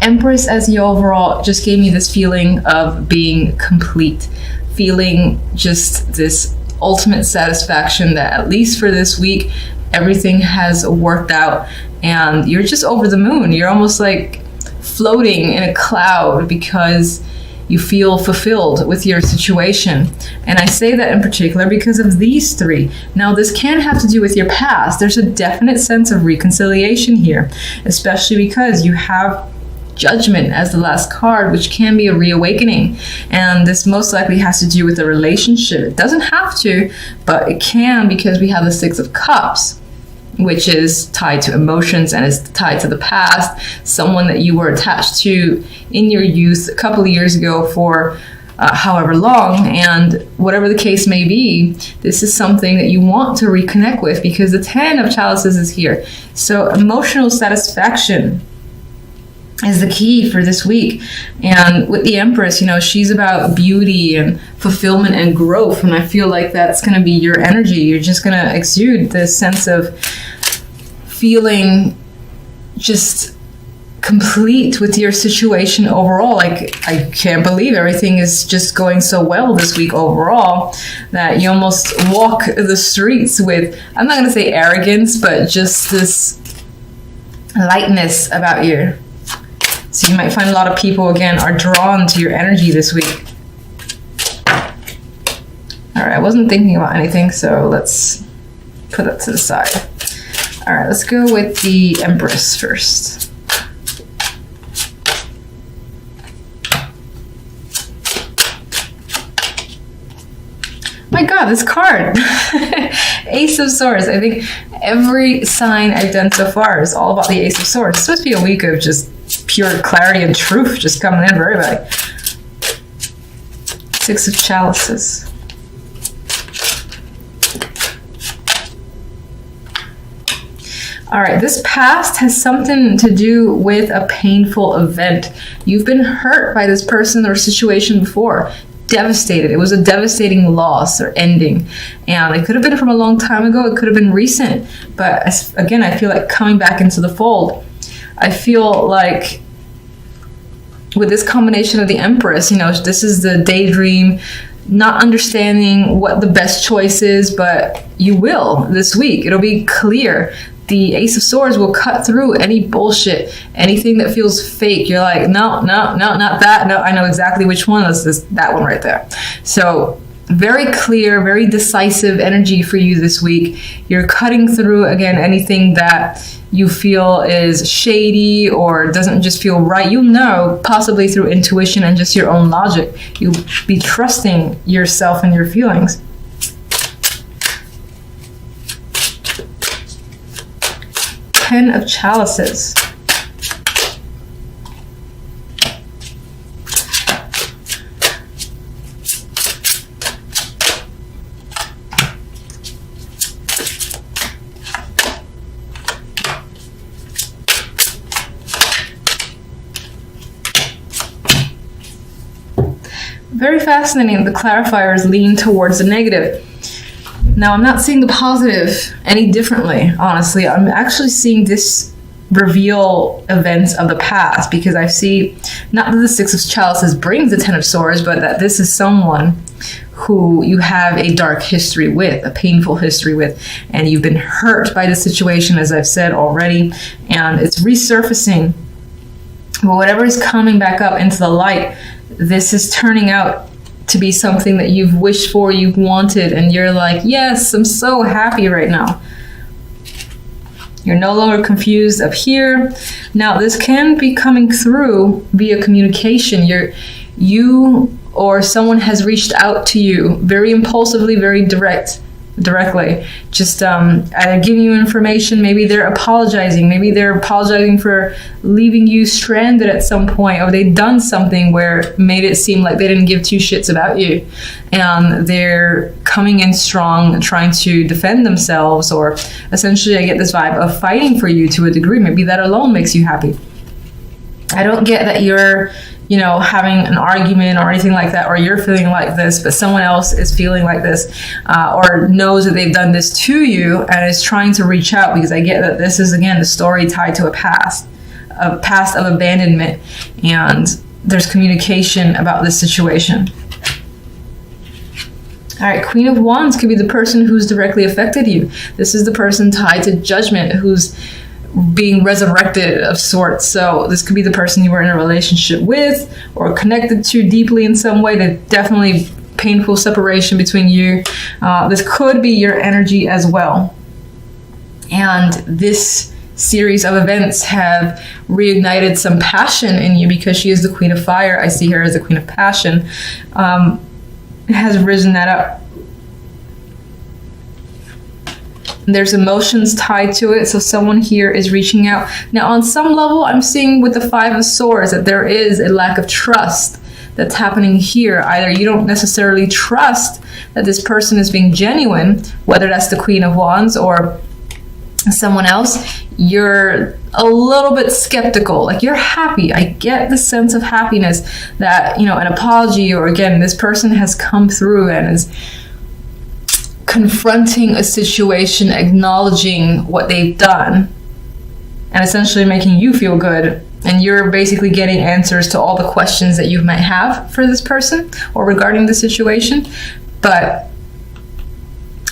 Empress as the overall just gave me this feeling of being complete, feeling just this ultimate satisfaction that at least for this week, everything has worked out and you're just over the moon. You're almost like floating in a cloud because you feel fulfilled with your situation. And I say that in particular because of these three. Now, this can have to do with your past. There's a definite sense of reconciliation here, especially because you have Judgment as the last card, which can be a reawakening. And this most likely has to do with a relationship. It doesn't have to, but it can, because we have the Six of Cups, which is tied to emotions and is tied to the past, someone that you were attached to in your youth a couple of years ago for however long, and whatever the case may be, this is something that you want to reconnect with because the Ten of Chalices is here. So emotional satisfaction is the key for this week. And with the Empress, she's about beauty and fulfillment and growth, and I feel like that's going to be your energy. You're just going to exude this sense of feeling just complete with your situation overall. Like, I can't believe everything is just going so well this week overall that you almost walk the streets with, I'm not going to say arrogance, but just this lightness about you. So you might find a lot of people, again, are drawn to your energy this week. All right, I wasn't thinking about anything, so let's put that to the side. All right, let's go with the Empress first. My God, this card. Ace of Swords. I think every sign I've done so far is all about the Ace of Swords. It's supposed to be a week of just pure clarity and truth just coming in for everybody. Six of Chalices. All right, this past has something to do with a painful event. You've been hurt by this person or situation before. Devastated. It was a devastating loss or ending. And it could have been from a long time ago. It could have been recent. But again, I feel like coming back into the fold. I feel like with this combination of the Empress, this is the daydream, not understanding what the best choice is, but you will this week. It'll be clear. The Ace of Swords will cut through any bullshit, anything that feels fake. You're like, no, not that. No, I know exactly which one. That's that one right there. So very clear, very decisive energy for you this week. You're cutting through, again, anything that you feel is shady or doesn't just feel right. You'll know, possibly through intuition and just your own logic. You'll be trusting yourself and your feelings. Ten of Chalices. Very fascinating. The clarifiers lean towards the negative. Now, I'm not seeing the positive any differently, honestly. I'm actually seeing this reveal events of the past, because I see not that the Six of Chalices brings the Ten of Swords, but that this is someone who you have a dark history with, a painful history with, and you've been hurt by the situation, as I've said already, and it's resurfacing. But whatever is coming back up into the light, this is turning out to be something that you've wished for, you've wanted, and you're like, yes, I'm so happy right now. You're no longer confused up here. Now, this can be coming through via communication. You or someone has reached out to you very impulsively, very directly, just either giving you information. Maybe they're apologizing for leaving you stranded at some point, or they've done something where it made it seem like they didn't give two shits about you, and they're coming in strong, trying to defend themselves, or essentially I get this vibe of fighting for you to a degree. Maybe that alone makes you happy. I don't get that you're having an argument or anything like that, or you're feeling like this, but someone else is feeling like this, or knows that they've done this to you and is trying to reach out, because I get that this is, again, the story tied to a past a past of abandonment, and there's communication about this situation. All right, Queen of Wands could be the person who's directly affected you. This is the person tied to judgment who's being resurrected of sorts. So this could be the person you were in a relationship with or connected to deeply in some way. There's definitely painful separation between you. This could be your energy as well. And this series of events have reignited some passion in you because she is the Queen of Fire. I see her as the Queen of Passion. Has risen that up. There's emotions tied to it, so someone here is reaching out. Now, on some level, I'm seeing with the Five of Swords that there is a lack of trust that's happening here. Either you don't necessarily trust that this person is being genuine, whether that's the Queen of Wands or someone else. You're a little bit skeptical. Like, you're happy. I get the sense of happiness that, you know, an apology, or again, this person has come through and is confronting a situation, acknowledging what they've done, and essentially making you feel good. And you're basically getting answers to all the questions that you might have for this person or regarding the situation. But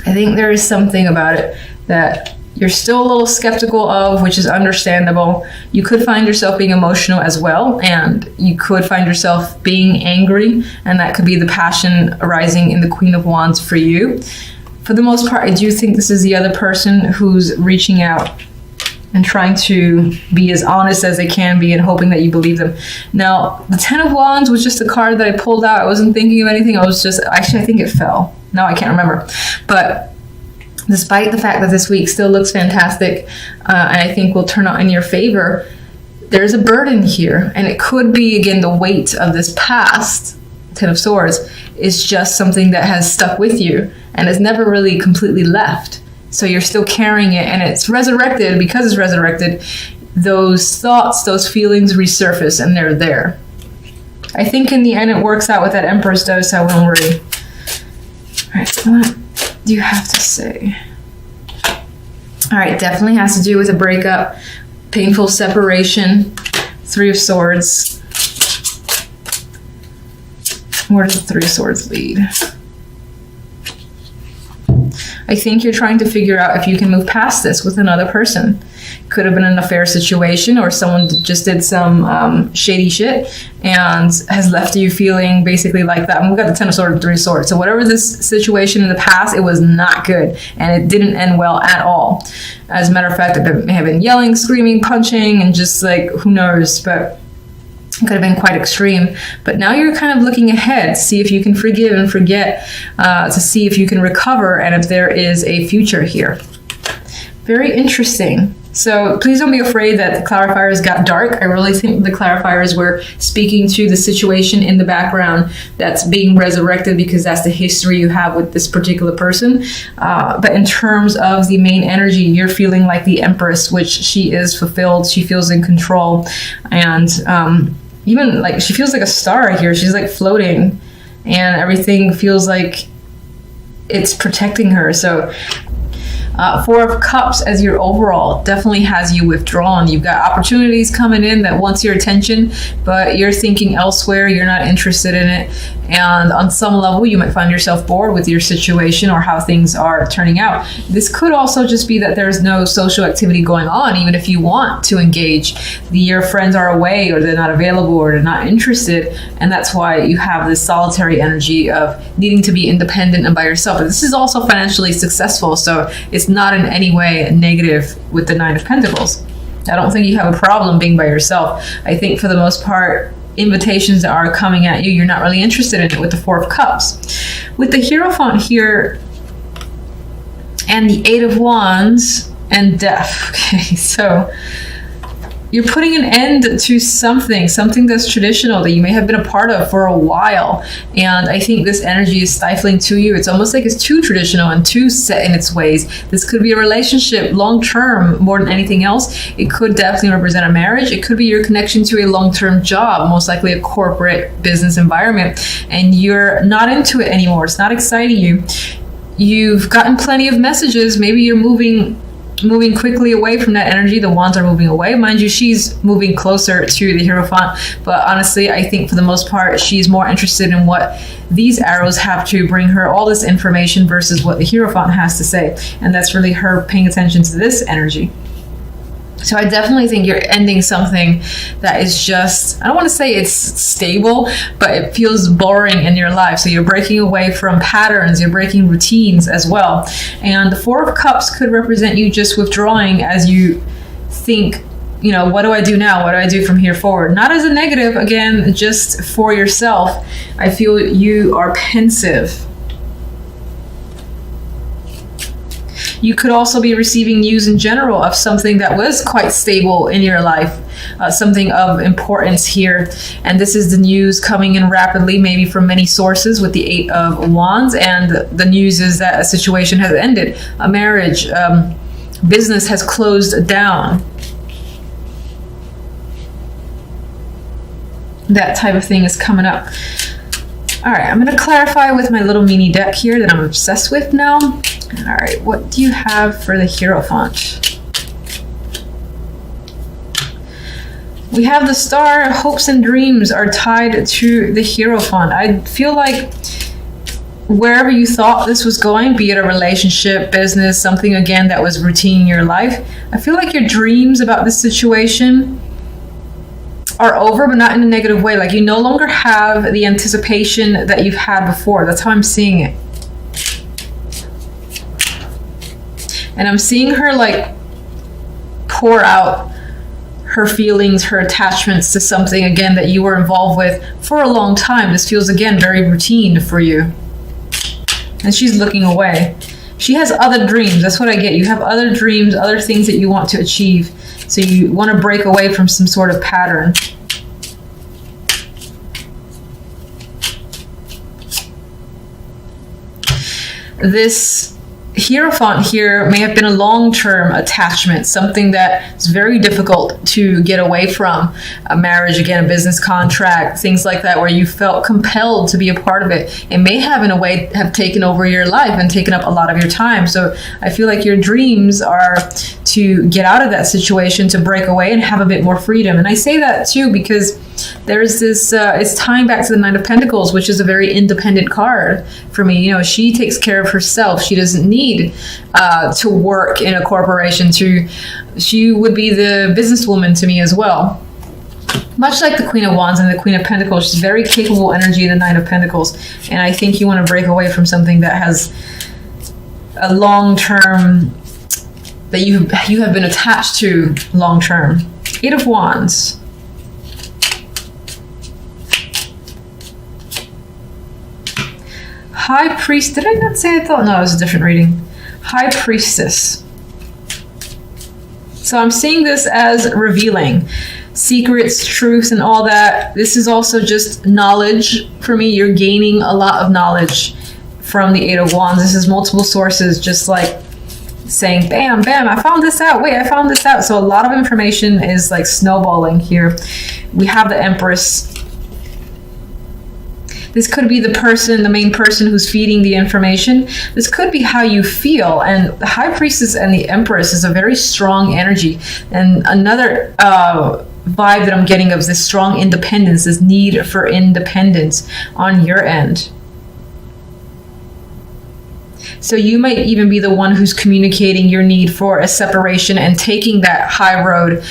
I think there is something about it that you're still a little skeptical of, which is understandable. You could find yourself being emotional as well, and you could find yourself being angry, and that could be the passion arising in the Queen of Wands for you. For the most part, I do think this is the other person who's reaching out and trying to be as honest as they can be and hoping that you believe them. Now, the Ten of Wands was just a card that I pulled out. I wasn't thinking of anything. I think it fell. Now I can't remember. But despite the fact that this week still looks fantastic, and I think will turn out in your favor, there's a burden here. And it could be, again, the weight of this past, Ten of Swords, is just something that has stuck with you and has never really completely left. So you're still carrying it, and it's resurrected. Because it's resurrected, those thoughts, those feelings resurface, and they're there. I think in the end it works out with that Empress, though, so I won't worry. All right, what do you have to say? All right, definitely has to do with a breakup, painful separation, Three of Swords. Where does the Three of Swords lead? I think you're trying to figure out if you can move past this with another person. Could have been an affair situation, or someone just did some shady shit and has left you feeling basically like that. And we've got the Ten of Swords and Three of Swords. So whatever this situation in the past, it was not good, and it didn't end well at all. As a matter of fact, it may have been yelling, screaming, punching, and just like, who knows, but it could have been quite extreme. But now you're kind of looking ahead to see if you can forgive and forget, to see if you can recover and if there is a future here. Very interesting. So please don't be afraid that the clarifiers got dark. I really think the clarifiers were speaking to the situation in the background that's being resurrected, because that's the history you have with this particular person. But in terms of the main energy, you're feeling like the Empress, which she is fulfilled. She feels in control. And even like she feels like a star here. She's like floating, and everything feels like it's protecting her. So Four of Cups as your overall definitely has you withdrawn. You've got opportunities coming in that wants your attention, but you're thinking elsewhere. You're not interested in it. And on some level, you might find yourself bored with your situation or how things are turning out. This could also just be that there's no social activity going on, even if you want to engage. Your friends are away, or they're not available, or they're not interested. And that's why you have this solitary energy of needing to be independent and by yourself. But this is also financially successful, so it's not in any way negative with the Nine of Pentacles. I don't think you have a problem being by yourself. I think for the most part, invitations that are coming at you, you're not really interested in it with the Four of Cups. With the Hierophant here and the Eight of Wands and Death. Okay, so you're putting an end to something that's traditional that you may have been a part of for a while. And I think this energy is stifling to you. It's almost like it's too traditional and too set in its ways. This could be a relationship long-term more than anything else. It could definitely represent a marriage. It could be your connection to a long-term job, most likely a corporate business environment. And you're not into it anymore. It's not exciting you. You've gotten plenty of messages. Maybe you're moving moving quickly away from that energy. The wands are moving away. Mind you, she's moving closer to the Hierophant, but honestly, I think for the most part, she's more interested in what these arrows have to bring her, all this information, versus what the Hierophant has to say. And that's really her paying attention to this energy. So I definitely think you're ending something that is just, I don't want to say it's stable, but it feels boring in your life. So you're breaking away from patterns, you're breaking routines as well. And the Four of Cups could represent you just withdrawing as you think, you know, what do I do now? What do I do from here forward? Not as a negative, again, just for yourself. I feel you are pensive. You could also be receiving news in general of something that was quite stable in your life, something of importance here. And this is the news coming in rapidly, maybe from many sources, with the Eight of Wands. And the news is that a situation has ended, a marriage, business has closed down. That type of thing is coming up. All right, I'm going to clarify with my little mini deck here that I'm obsessed with now. All right, what do you have for the Hierophant? We have the Star. Hopes and dreams are tied to the Hierophant. I feel like wherever you thought this was going, be it a relationship, business, something again that was routine in your life, I feel like your dreams about this situation are over, but not in a negative way. Like you no longer have the anticipation that you've had before. That's how I'm seeing it. And I'm seeing her like pour out her feelings, her attachments to something again that you were involved with for a long time. This feels again very routine for you. And she's looking away. She has other dreams. That's what I get. You have other dreams, other things that you want to achieve. So you want to break away from some sort of pattern. This Hierophant here may have been a long-term attachment, something that is very difficult to get away from. A marriage, again, a business contract, things like that, where you felt compelled to be a part of it. It may have, in a way, have taken over your life and taken up a lot of your time. So I feel like your dreams are to get out of that situation, to break away and have a bit more freedom. And I say that too because there's this, it's tying back to the Nine of Pentacles, which is a very independent card for me. You know, she takes care of herself. She doesn't need to work in a corporation. She would be the businesswoman to me as well. Much like the Queen of Wands and the Queen of Pentacles, she's very capable energy in the Nine of Pentacles. And I think you want to break away from something that has a long-term, that you have been attached to long-term. Eight of Wands. High Priest, did I not say I thought? No, it was a different reading. High Priestess. So I'm seeing this as revealing secrets, truth, and all that. This is also just knowledge for me. You're gaining a lot of knowledge from the Eight of Wands. This is multiple sources, just like saying, bam, bam, I found this out. Wait, I found this out. So a lot of information is like snowballing here. We have the Empress. This could be the person, the main person who's feeding the information. This could be how you feel. And the High Priestess and the Empress is a very strong energy. And another vibe that I'm getting of this strong independence, this need for independence on your end. So you might even be the one who's communicating your need for a separation and taking that high road,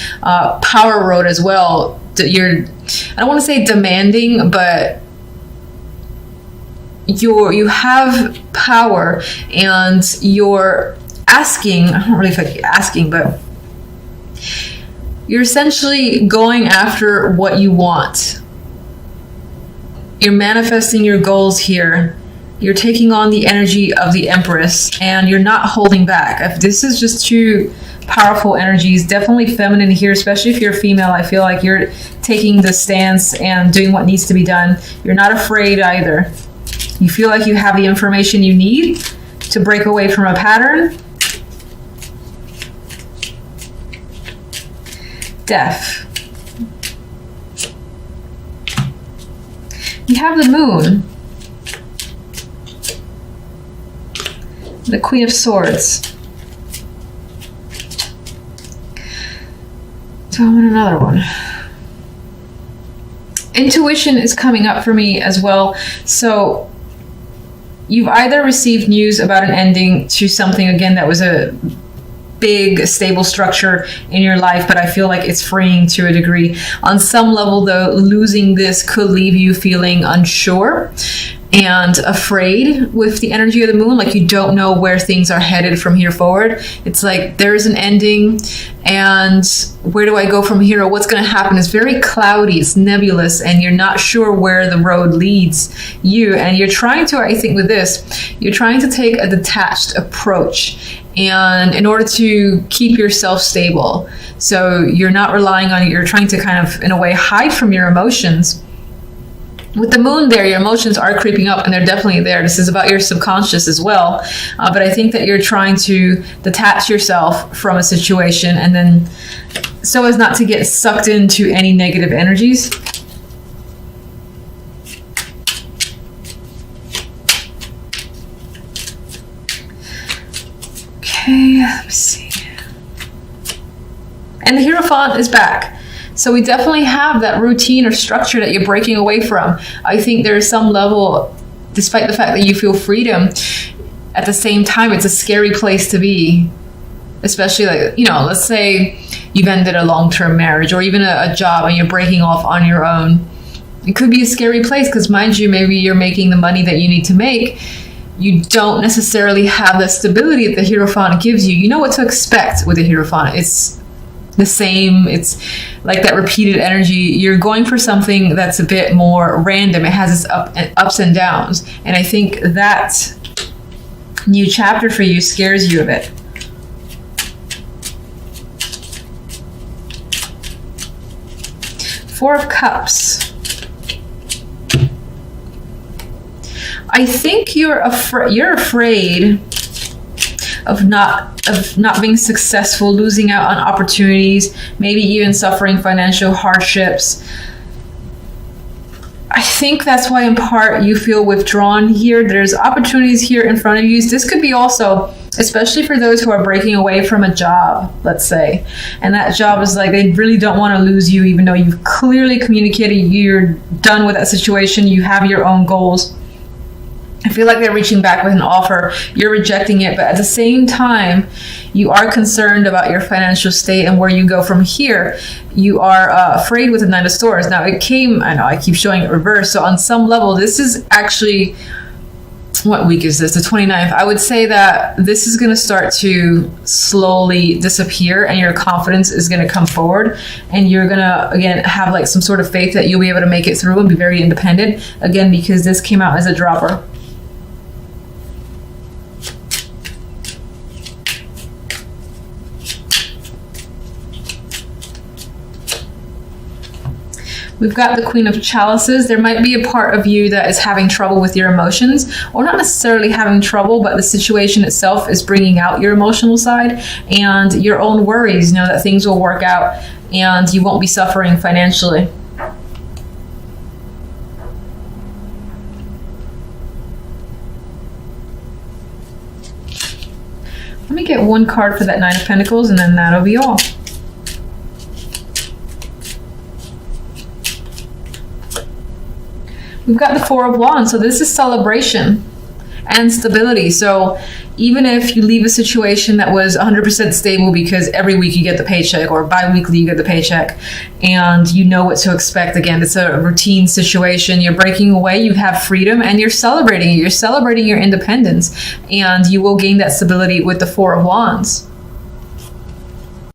power road as well. You're, I don't want to say demanding, but you have power and you're asking, I don't really feel like asking, but you're essentially going after what you want. You're manifesting your goals here. You're taking on the energy of the Empress and you're not holding back. If this is just two powerful energies, definitely feminine here, especially if you're female. I feel like you're taking the stance and doing what needs to be done. You're not afraid either. You feel like you have the information you need to break away from a pattern. Death. You have the Moon. The Queen of Swords. So I want another one. Intuition is coming up for me as well. So you've either received news about an ending to something, again, that was a big, stable structure in your life, but I feel like it's freeing to a degree. On some level, though, losing this could leave you feeling unsure and afraid with the energy of the moon, like you don't know where things are headed from here forward. It's like there's an ending, and where do I go from here, or what's going to happen? It's very cloudy, it's nebulous, and you're not sure where the road leads you. And you're trying to, I think with this, you're trying to take a detached approach, and in order to keep yourself stable. So you're not relying on it, you're trying to kind of, in a way, hide from your emotions. With the moon there, your emotions are creeping up, and they're definitely there. This is about your subconscious as well. But I think that you're trying to detach yourself from a situation, and then so as not to get sucked into any negative energies. Okay, let me see. And the Hierophant is back. So we definitely have that routine or structure that you're breaking away from. I think there's some level, despite the fact that you feel freedom, at the same time, it's a scary place to be. Especially like, let's say you've ended a long-term marriage or even a job and you're breaking off on your own. It could be a scary place because, mind you, maybe you're making the money that you need to make. You don't necessarily have the stability that the Hierophant gives you. You know what to expect with the Hierophant. It's the same. It's like that repeated energy. You're going for something that's a bit more random. It has its ups and downs. And I think that new chapter for you scares you a bit. Four of Cups. I think you're afraid of not being successful, losing out on opportunities, maybe even suffering financial hardships. I think that's why in part you feel withdrawn here. There's opportunities here in front of you. This could be also, especially for those who are breaking away from a job, let's say, and that job is like they really don't want to lose you, even though you've clearly communicated you're done with that situation, you have your own goals. I feel like they're reaching back with an offer. You're rejecting it, but at the same time, you are concerned about your financial state and where you go from here. You are afraid with the Knight of Swords. Now, it came, I know I keep showing it reverse, so on some level, this is actually, what week is this? The 29th. I would say that this is going to start to slowly disappear, and your confidence is going to come forward, and you're going to, again, have like some sort of faith that you'll be able to make it through and be very independent, again, because this came out as a dropper. We've got the Queen of Chalices. There might be a part of you that is having trouble with your emotions, or not necessarily having trouble, but the situation itself is bringing out your emotional side and your own worries, that things will work out and you won't be suffering financially. Let me get one card for that Nine of Pentacles, and then that'll be all. We've got the Four of Wands, so this is celebration and stability. So even if you leave a situation that was 100% stable because every week you get the paycheck or bi-weekly you get the paycheck and you know what to expect, again, it's a routine situation, you're breaking away, you have freedom, and you're celebrating it. You're celebrating your independence, and you will gain that stability with the Four of Wands.